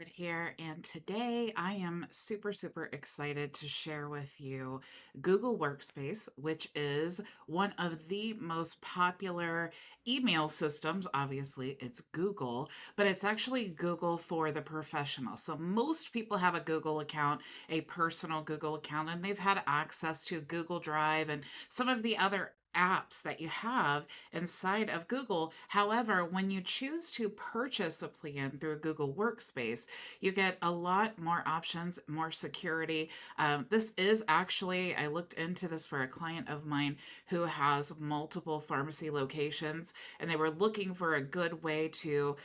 Bartlett here, and today I am super excited to share with you Google Workspace, which is one of the most popular email systems. Obviously, it's Google, but it's actually Google for the professional. So most people have a Google account, a personal Google account, and they've had access to Google Drive and some of the other apps that you have inside of Google. However, when you choose to purchase a plan through Google Workspace, you get a lot more options, more security. This is actually, I looked into this for a client of mine who has multiple pharmacy locations, and they were looking for a good way to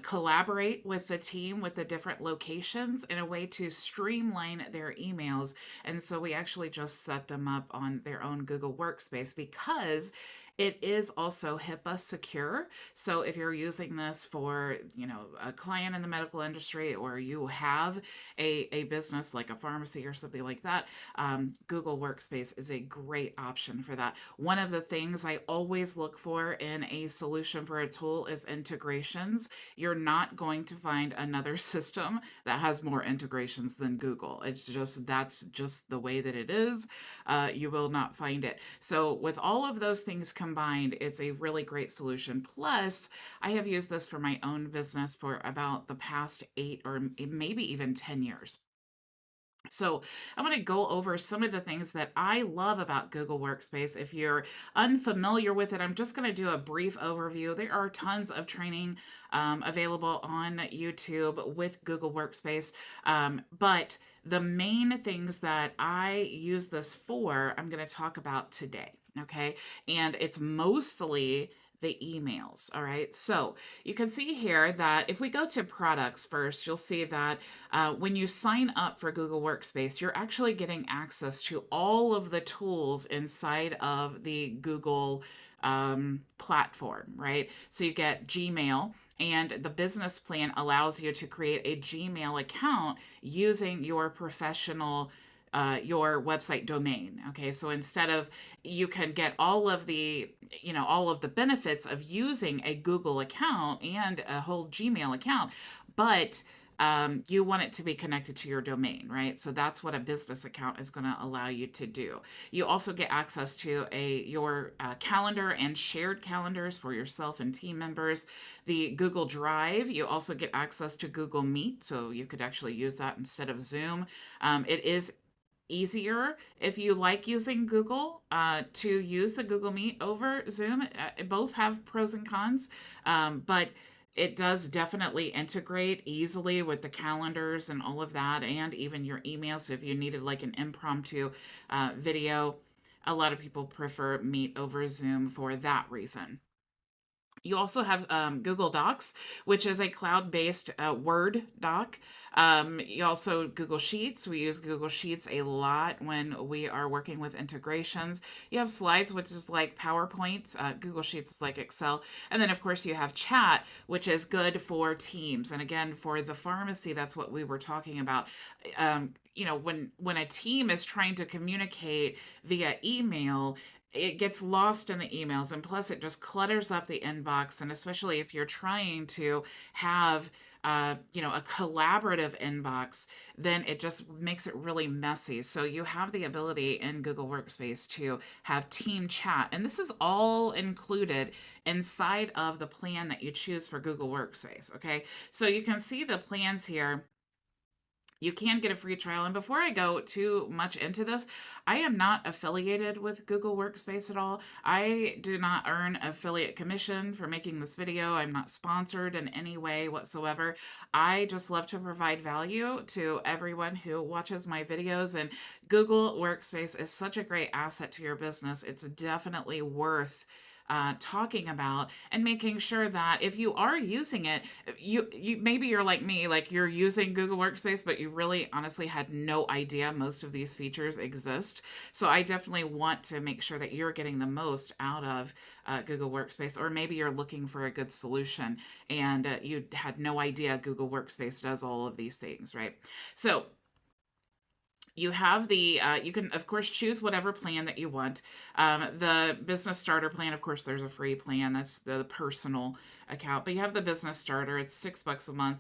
collaborate with the team with the different locations in a way to streamline their emails. And so we actually just set them up on their own Google Workspace because it is also HIPAA secure. So if you're using this for, a client in the medical industry, or you have a business like a pharmacy or something like that, Google Workspace is a great option for that. One of the things I always look for in a solution for a tool is integrations. You're not going to find another system that has more integrations than Google. That's just the way that it is. You will not find it. So with all of those things combined, it's a really great solution. Plus, I have used this for my own business for about the past 8 or maybe even 10 years. So I'm going to go over some of the things that I love about Google Workspace. If you're unfamiliar with it, I'm just going to do a brief overview. There are tons of training available on YouTube with Google Workspace, but the main things that I use this for, I'm going to talk about today. Okay. And it's mostly the emails. All right. So you can see here that if we go to products first, you'll see that when you sign up for Google Workspace, you're actually getting access to all of the tools inside of the Google platform, right? So you get Gmail, and the business plan allows you to create a Gmail account using your professional your website domain. Okay, so instead of, you can get all of the benefits of using a Google account and a whole Gmail account, but you want it to be connected to your domain, right? So that's what a business account is going to allow you to do. You also get access to your calendar and shared calendars for yourself and team members. The Google Drive, you also get access to Google Meet, so you could actually use that instead of Zoom. It is easier if you like using Google to use the Google Meet over Zoom. Both have pros and cons, but it does definitely integrate easily with the calendars and all of that, and even your email. So if you needed like an impromptu video, a lot of people prefer Meet over Zoom for that reason. You also have Google Docs, which is a cloud-based Word doc. You also Google Sheets. We use Google Sheets a lot when we are working with integrations. You have Slides, which is like PowerPoint. Google Sheets is like Excel. And then, of course, you have Chat, which is good for Teams. And again, for the pharmacy, that's what we were talking about. When a team is trying to communicate via email, it gets lost in the emails, and plus it just clutters up the inbox. And especially if you're trying to have a collaborative inbox, then it just makes it really messy. So you have the ability in Google Workspace to have team chat, and this is all included inside of the plan that you choose for Google Workspace. Okay, so you can see the plans here. You can get a free trial. And before I go too much into this, I am not affiliated with Google Workspace at all. I do not earn affiliate commission for making this video. I'm not sponsored in any way whatsoever. I just love to provide value to everyone who watches my videos. And Google Workspace is such a great asset to your business. It's definitely worth talking about and making sure that if you are using it, you maybe you're like me, like you're using Google Workspace, but you really honestly had no idea most of these features exist. So I definitely want to make sure that you're getting the most out of Google Workspace, or maybe you're looking for a good solution and you had no idea Google Workspace does all of these things, right? So You have the you can of course choose whatever plan that you want. The business starter plan, of course, there's a free plan, that's the personal account, but you have the business starter, it's $6 a month.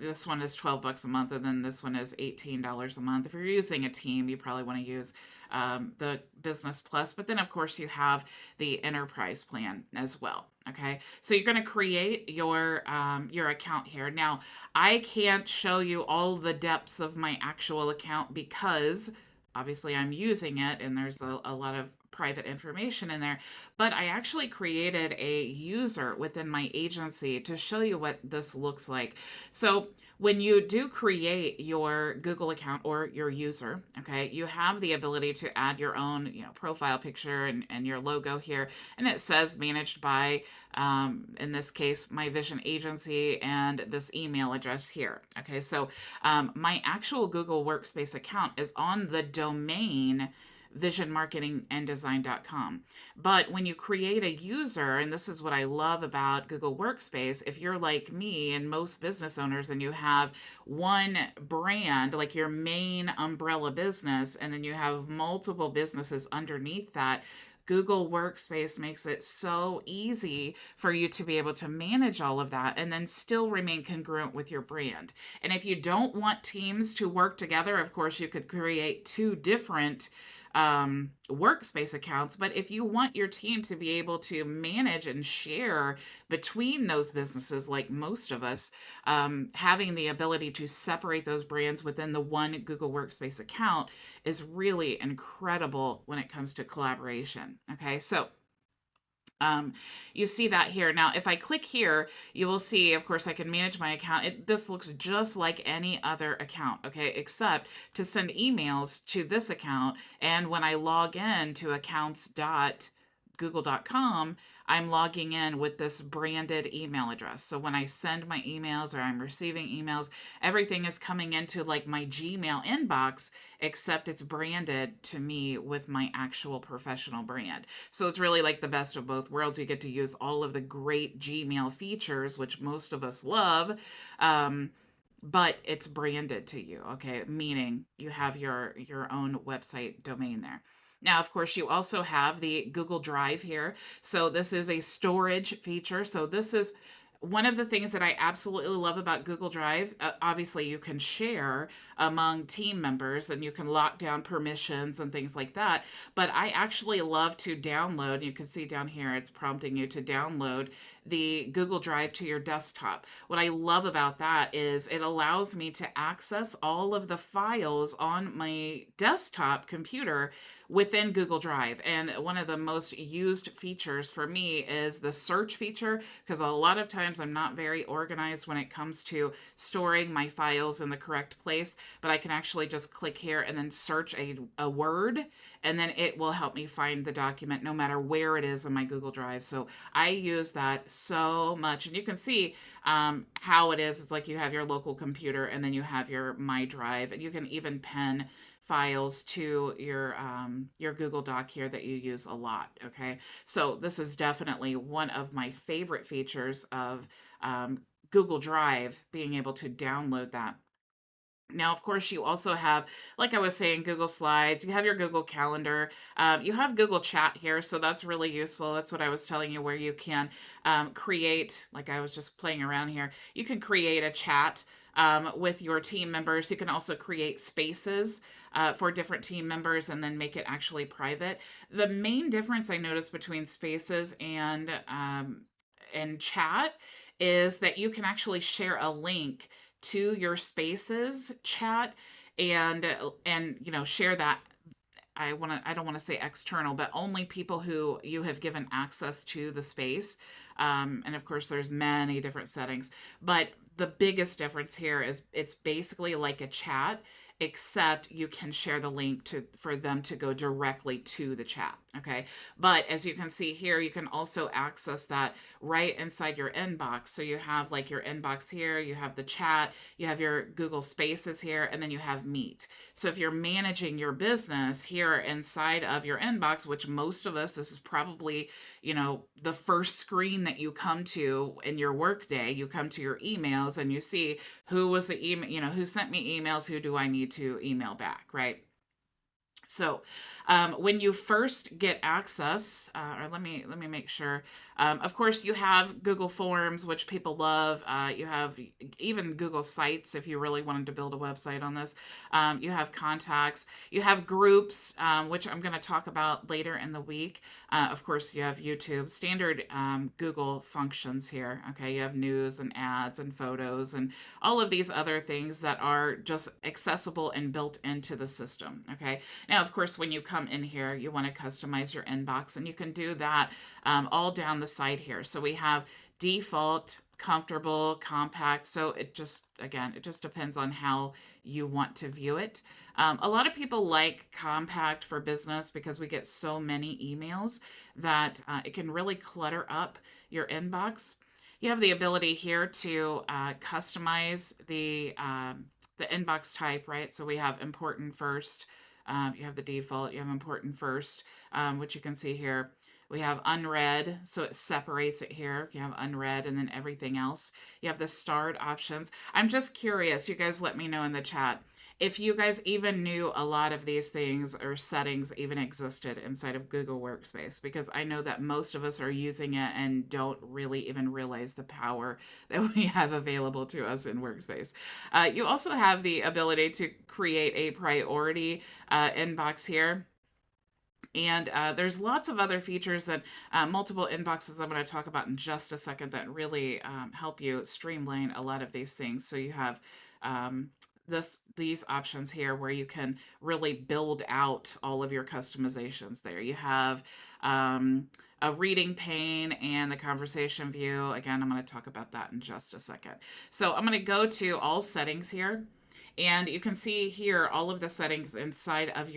This one is $12 a month, and then this one is $18 a month. If you're using a team, you probably want to use the business plus, but then of course you have the enterprise plan as well. Okay, so you're going to create your account here. Now, I can't show you all the depths of my actual account because obviously I'm using it and there's a lot of private information in there. But I actually created a user within my agency to show you what this looks like. So when you do create your Google account or your user, okay, you have the ability to add your own, profile picture and your logo here. And it says managed by, in this case, my vision agency and this email address here. Okay, so my actual Google Workspace account is on the domain visionmarketinganddesign.com. But when you create a user, and this is what I love about Google Workspace, if you're like me and most business owners and you have one brand, like your main umbrella business, and then you have multiple businesses underneath that, Google Workspace makes it so easy for you to be able to manage all of that and then still remain congruent with your brand. And if you don't want teams to work together, of course, you could create two different workspace accounts. But if you want your team to be able to manage and share between those businesses, like most of us, having the ability to separate those brands within the one Google Workspace account is really incredible when it comes to collaboration. Okay, so you see that here. Now, if I click here, you will see, of course, I can manage my account. This looks just like any other account, okay, except to send emails to this account. And when I log in to accounts.google.com, I'm logging in with this branded email address. So when I send my emails or I'm receiving emails, everything is coming into like my Gmail inbox, except it's branded to me with my actual professional brand. So it's really like the best of both worlds. You get to use all of the great Gmail features, which most of us love. But it's branded to you, okay? Meaning you have your own website domain there. Now, of course, you also have the Google Drive here. So this is a storage feature. So this is one of the things that I absolutely love about Google Drive. Obviously, you can share among team members and you can lock down permissions and things like that. But I actually love to download. You can see down here, it's prompting you to download the Google Drive to your desktop. What I love about that is it allows me to access all of the files on my desktop computer within Google Drive. And one of the most used features for me is the search feature, because a lot of times I'm not very organized when it comes to storing my files in the correct place, but I can actually just click here and then search a word, and then it will help me find the document no matter where it is in my Google Drive. So I use that so much. And you can see how it is. It's like you have your local computer and then you have your My Drive, and you can even pen files to your Google Doc here that you use a lot. Okay, so this is definitely one of my favorite features of Google Drive, being able to download that. Now, of course, you also have, like I was saying, Google Slides. You have your Google Calendar. You have Google Chat here, so that's really useful. That's what I was telling you, where you can create, like I was just playing around here, you can create a chat with your team members. You can also create spaces for different team members and then make it actually private. The main difference I noticed between spaces and chat is that you can actually share a link to your spaces chat and share that. I don't want to say external, but only people who you have given access to the space. And of course there's many different settings, but the biggest difference here is it's basically like a chat, except you can share the link for them to go directly to the chat. Okay. But as you can see here, you can also access that right inside your inbox. So you have like your inbox here, you have the chat, you have your Google Spaces here, and then you have Meet. So if you're managing your business here inside of your inbox, which most of us, this is probably, the first screen that you come to in your workday, you come to your emails and you see who was the email, who sent me emails, who do I need to email back, right? So, when you first get access, or let me make sure. Of course, you have Google Forms, which people love. You have even Google Sites if you really wanted to build a website on this. You have contacts. You have groups, which I'm going to talk about later in the week. Of course, you have YouTube, standard Google functions here. Okay, you have news and ads and photos and all of these other things that are just accessible and built into the system. Okay. Now, of course, when you come in here, you want to customize your inbox, and you can do that all down the side here. So we have default, comfortable, compact. So it just, again, it just depends on how you want to view it. A lot of people like compact for business because we get so many emails that it can really clutter up your inbox. You have the ability here to customize the inbox type, right? So we have important first. You have the default, you have important first, which you can see here. We have unread, so it separates it here. You have unread and then everything else. You have the starred options. I'm just curious, you guys let me know in the chat if you guys even knew a lot of these things or settings even existed inside of Google Workspace, because I know that most of us are using it and don't really even realize the power that we have available to us in Workspace. You also have the ability to create a priority inbox here. And there's lots of other features that multiple inboxes I'm going to talk about in just a second that really help you streamline a lot of these things. So you have these options here where you can really build out all of your customizations there. You have a reading pane and the conversation view. Again, I'm going to talk about that in just a second. So I'm going to go to all settings here. And you can see here all of the settings inside of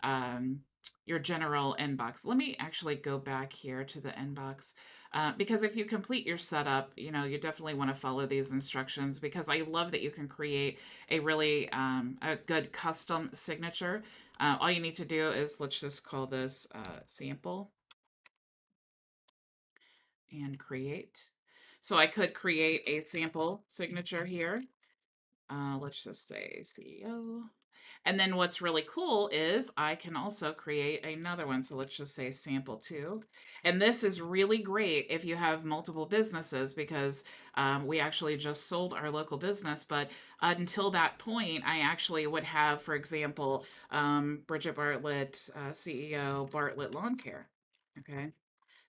um, your general inbox. Let me actually go back here to the inbox because if you complete your setup, you definitely want to follow these instructions because I love that you can create a really a good custom signature. All you need to do is let's just call this sample and create. So I could create a sample signature here. Let's just say CEO. And then what's really cool is I can also create another one. So let's just say sample two. And this is really great if you have multiple businesses because we actually just sold our local business. But until that point, I actually would have, for example, Bridget Bartlett, CEO, Bartlett Lawn Care. Okay.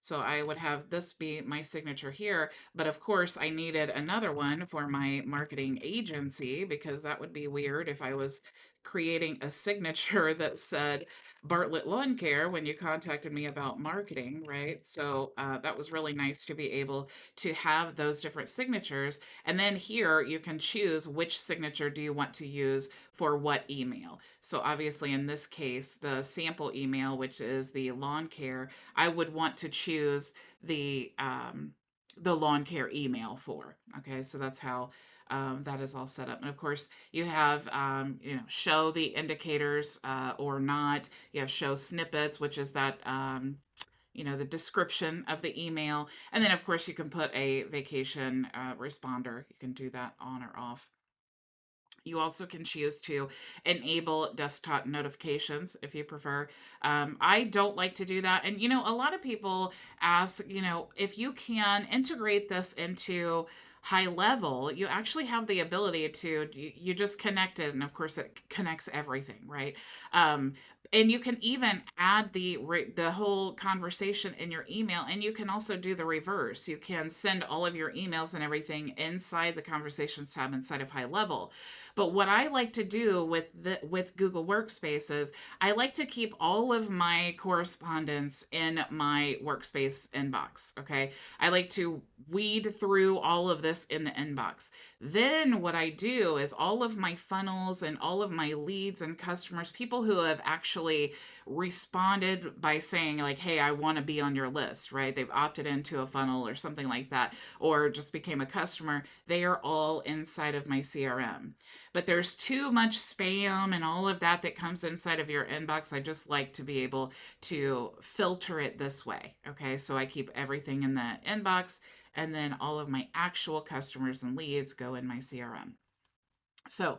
So I would have this be my signature here. But of course, I needed another one for my marketing agency because that would be weird if I was creating a signature that said Bartlett Lawn Care when you contacted me about marketing, right? So that was really nice to be able to have those different signatures. And then here you can choose which signature do you want to use for what email. So obviously in this case, the sample email, which is the lawn care, I would want to choose the lawn care email for. Okay, so that's how that is all set up. And of course, you have show the indicators or not. You have show snippets, which is that the description of the email, and then of course you can put a vacation responder. You can do that on or off. You also can choose to enable desktop notifications if you prefer. I don't like to do that. And, a lot of people ask, if you can integrate this into high level, you actually have the ability to, you just connect it. And of course, it connects everything, right? And you can even add the whole conversation in your email, and you can also do the reverse. You can send all of your emails and everything inside the conversations tab inside of high level. But what I like to do with Google Workspace is I like to keep all of my correspondence in my workspace inbox. Okay. I like to weed through all of this in the inbox. Then what I do is all of my funnels and all of my leads and customers, people who have actually responded by saying, like, hey, I want to be on your list, right? They've opted into a funnel or something like that, or just became a customer. They are all inside of my CRM. But there's too much spam and all of that that comes inside of your inbox. I just like to be able to filter it this way. Okay. So I keep everything in the inbox, and then all of my actual customers and leads go in my CRM. So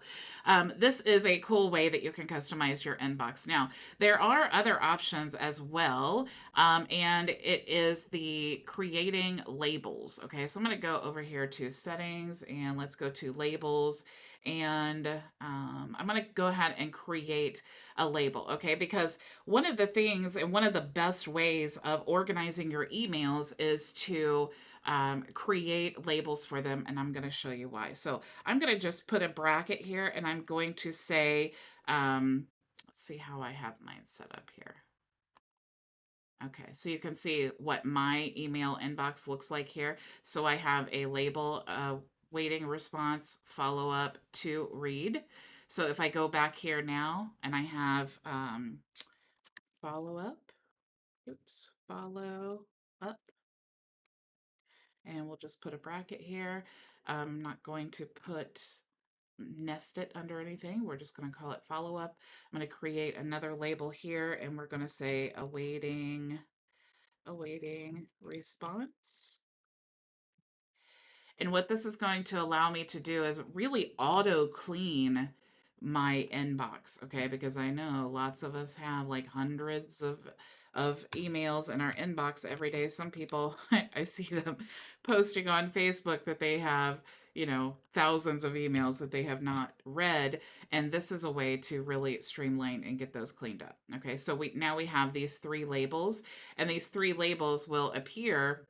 this is a cool way that you can customize your inbox. Now, there are other options as well, and it is the creating labels. Okay, so I'm going to go over here to settings, and let's go to labels, and I'm going to go ahead and create a label. Okay, because one of the things and one of the best ways of organizing your emails is to create labels for them, and I'm going to show you why. So I'm going to just put a bracket here, and I'm going to say, let's see how I have mine set up here. Okay, so you can see what my email inbox looks like here. So I have a label, waiting response, follow up, to read. So if I go back here now and I have follow up, follow up, and we'll just put a bracket here. I'm not going to nest it under anything. We're just going to call it follow up. I'm going to create another label here, and we're going to say awaiting response. And what this is going to allow me to do is really auto clean my inbox, okay? Because I know lots of us have like hundreds of emails in our inbox every day. Some people, I see them posting on Facebook that they have, thousands of emails that they have not read, and this is a way to really streamline and get those cleaned up. Okay, so we have these three labels, and these three labels will appear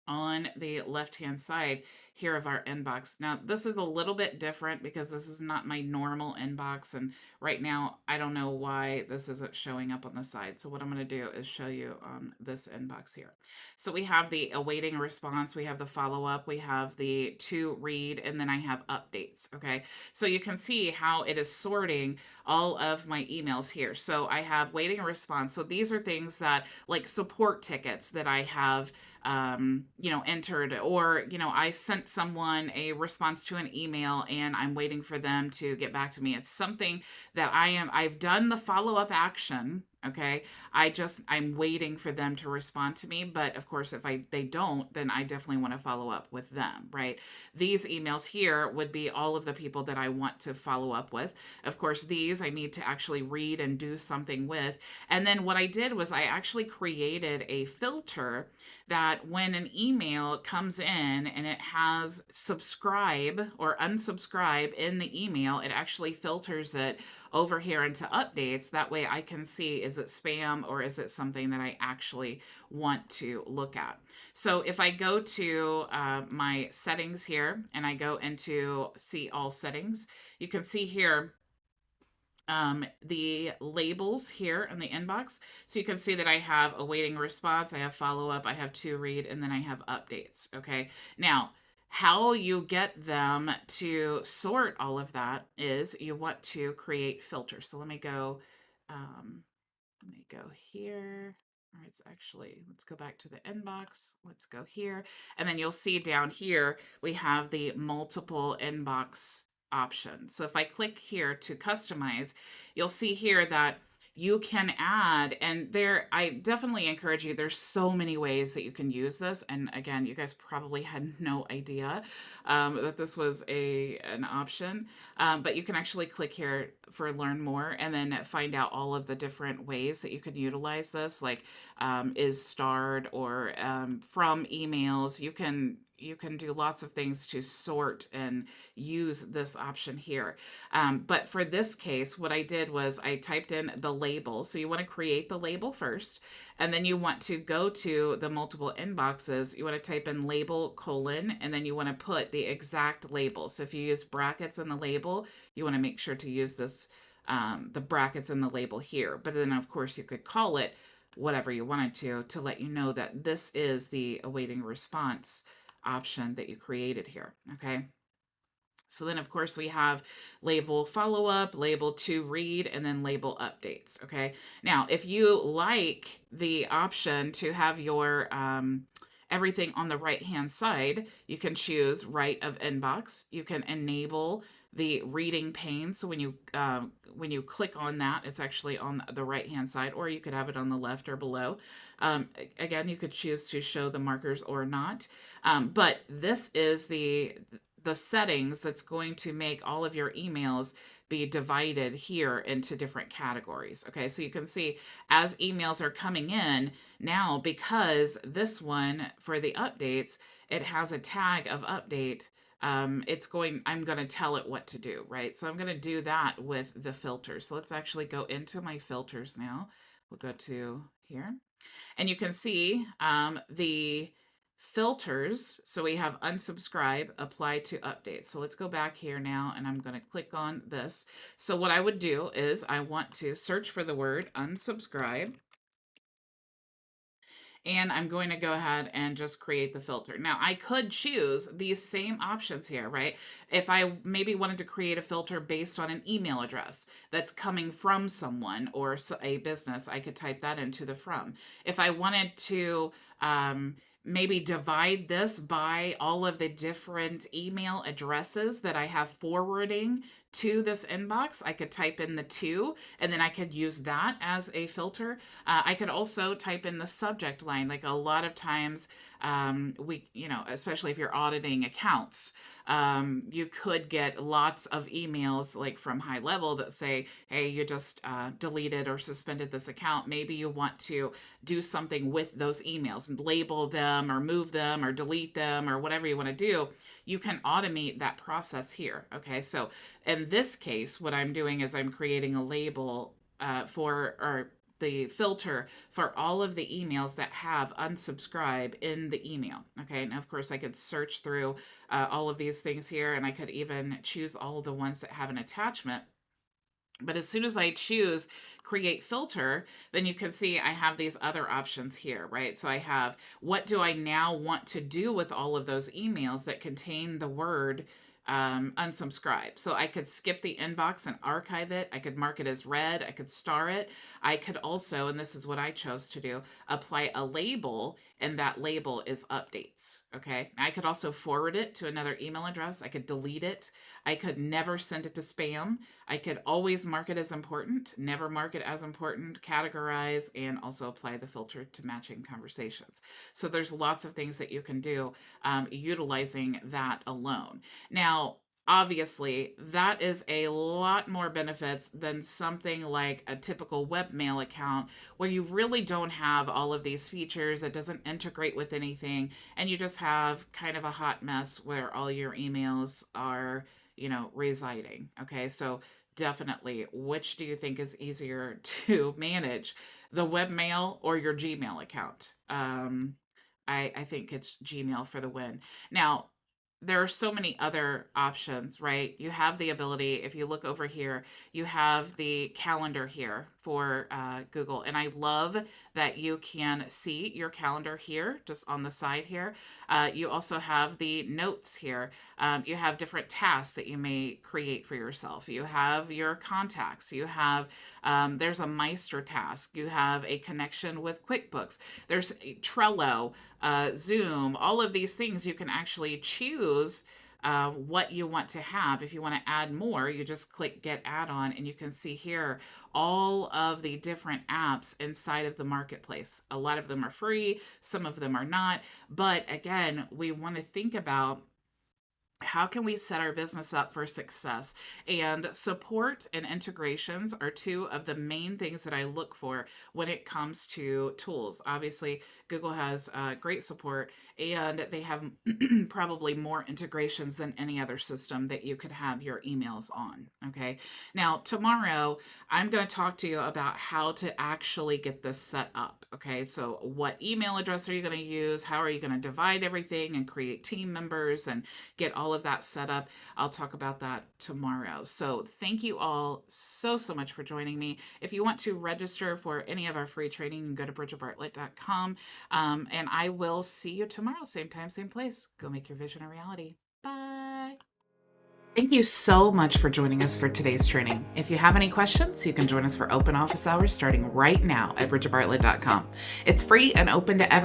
on the left-hand side here of our inbox. Now, this is a little bit different because this is not my normal inbox, and right now I don't know why this isn't showing up on the side. So what I'm going to do is show you on this inbox here. So we have the awaiting response, we have the follow-up, we have the to read, and then I have updates. Okay, so you can see how it is sorting all of my emails here. So I have waiting a response. So these are things that, like, support tickets that I have entered, or, I sent someone a response to an email and I'm waiting for them to get back to me. It's something that I've done the follow-up action. Okay. I'm waiting for them to respond to me. But of course, if they don't, then I definitely want to follow up with them, right? These emails here would be all of the people that I want to follow up with. Of course, these I need to actually read and do something with. And then what I did was I actually created a filter that when an email comes in and it has subscribe or unsubscribe in the email, it actually filters it over here into updates. That way I can see, is it spam or is it something that I actually want to look at? So if I go to my settings here and I go into see all settings, you can see here the labels here in the inbox. So you can see that I have awaiting response, I have follow up, I have to read, and then I have updates. Okay. Now, how you get them to sort all of that is you want to create filters. So let me go here. All right, so actually, let's go back to the inbox. Let's go here. And then you'll see down here, we have the multiple inbox option. So if I click here to customize, you'll see here that you can add, and I definitely encourage you, there's so many ways that you can use this. And again, you guys probably had no idea that this was an option, but you can actually click here for learn more, and then find out all of the different ways that you can utilize this, like is starred or from emails. You can you can do lots of things to sort and use this option here. But for this case, what I did was I typed in the label. So you want to create the label first, and then you want to go to the multiple inboxes. You want to type in label colon, and then you want to put the exact label. So if you use brackets in the label, you want to make sure to use this, the brackets in the label here. But then, of course, you could call it whatever you wanted to let you know that this is the awaiting response option that you created here. Okay. So then, of course, we have label follow up, label to read, and then label updates. Okay. Now, if you like the option to have your everything on the right hand side, you can choose right of inbox. You can enable the reading pane. So when you click on that, it's actually on the right hand side, or you could have it on the left or below. Again, you could choose to show the markers or not. But this is the settings that's going to make all of your emails be divided here into different categories. Okay, so you can see as emails are coming in now, because this one for the updates, it has a tag of update. I'm going to tell it what to do, right? So I'm going to do that with the filters. So let's actually go into my filters now. We'll go to here. And you can see the filters. So we have unsubscribe, apply to update. So let's go back here now, and I'm going to click on this. So what I would do is I want to search for the word unsubscribe, and I'm going to go ahead and just create the filter. Now, I could choose these same options here, right? If I maybe wanted to create a filter based on an email address that's coming from someone or a business, I could type that into the from. If I wanted to maybe divide this by all of the different email addresses that I have forwarding to this inbox, I could type in the two, and then I could use that as a filter. I could also type in the subject line. Like a lot of times, especially if you're auditing accounts, you could get lots of emails like from high level that say, hey, you just deleted or suspended this account. Maybe you want to do something with those emails, label them or move them or delete them or whatever you want to do. You can automate that process here. Okay, so in this case, what I'm doing is I'm creating a label for the filter for all of the emails that have unsubscribe in the email. Okay, and of course I could search through all of these things here, and I could even choose all of the ones that have an attachment. But as soon as I choose create filter, then you can see I have these other options here, right? So I have, what do I now want to do with all of those emails that contain the word unsubscribe? So I could skip the inbox and archive it. I could mark it as read. I could star it. I could also, and this is what I chose to do, apply a label, and that label is updates. Okay. I could also forward it to another email address. I could delete it. I could never send it to spam. I could always mark it as important, never mark it as important, categorize, and also apply the filter to matching conversations. So there's lots of things that you can do utilizing that alone. Now, obviously, that is a lot more benefits than something like a typical webmail account where you really don't have all of these features. It doesn't integrate with anything, and you just have kind of a hot mess where all your emails are, residing. Okay, so definitely, which do you think is easier to manage, the webmail or your Gmail account? I think it's Gmail for the win. Now, there are so many other options, right? You have the ability, if you look over here, you have the calendar here for Google. And I love that you can see your calendar here, just on the side here. You also have the notes here. You have different tasks that you may create for yourself. You have your contacts. You have, there's a Meister task. You have a connection with QuickBooks. There's Trello, Zoom, all of these things you can actually choose what you want to have. If you want to add more, you just click get add-on, and you can see here all of the different apps inside of the marketplace. A lot of them are free, some of them are not. But again, we want to think about how can we set our business up for success? And support and integrations are two of the main things that I look for when it comes to tools. Obviously, Google has great support, and they have probably more integrations than any other system that you could have your emails on. Okay. Now, tomorrow, I'm going to talk to you about how to actually get this set up. Okay. So, what email address are you going to use? How are you going to divide everything and create team members and get all of that set up? I'll talk about that tomorrow. So, thank you all so much for joining me. If you want to register for any of our free training, you can go to bridgetbartlett.com. And I will see you tomorrow, same time, same place. Go make your vision a reality. Bye. Thank you so much for joining us for today's training. If you have any questions, you can join us for open office hours starting right now at bridgetbartlett.com. It's free and open to everyone.